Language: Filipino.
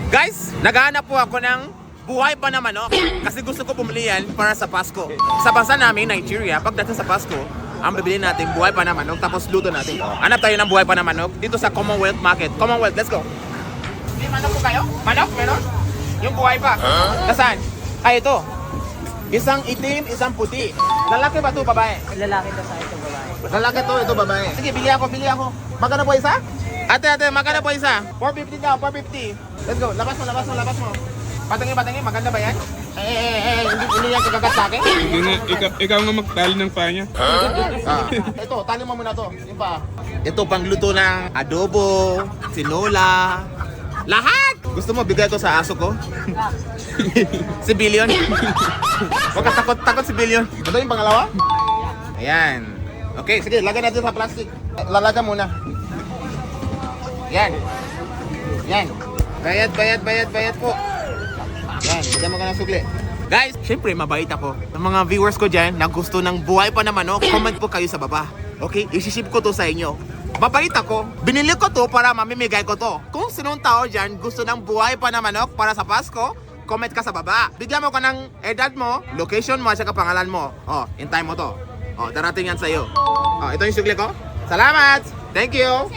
Guys, naghahanap po ako ng buhay pa na manok kasi gusto ko bumili yan para sa Pasko. Sa bansa namin, Nigeria, pagdating sa Pasko, ang bibili natin buhay pa na manok tapos luto natin. Hanap tayo ng buhay pa na manok dito sa Commonwealth Market. Commonwealth, let's go. May manok po kayo? Manok? Meron? Yung buhay pa. Nasaan? Ay, ito. Isang itim, isang puti. Lalaki ba ito, babae? Lalaki to sa ito, babae. Lalaki to, ito babae. Sige, bili ako. Magkano po isa? Ate, magkano po isa? 450 daw, 450. Let's go, labas mo. Patangin, maganda ba yan? Hindi yan kagagat sa akin. Hindi na, ikaw nga magtali ng paa niya. Ito, tali mo muna to. Yung pa. Ito pang luto ng adobo, tinola, lahat! Gusto mo bigay ko sa aso ko? Si Billion. Huwag ka takot si Billion. Ito yung pangalawa? Ayan. Okay, sige, lagay natin sa plastic. Lalaga muna. Yan. Bayad po. Yan, bigyan mo ka ng sugli. Guys, syempre mabait ako. Ang mga viewers ko dyan na gusto ng buhay pa na manok, comment po kayo sa baba. Okay? Isiship ko to sa inyo. Mabait ako. Binili ko to para mamimigay ko to. Kung sinong tao dyan gusto ng buhay pa na manok para sa Pasko, comment ka sa baba. Bigyan mo ka ng edad mo, location mo, at saka pangalan mo. Hintay mo to. Darating yan sa'yo. Ito yung sugli ko. Salamat! Thank you!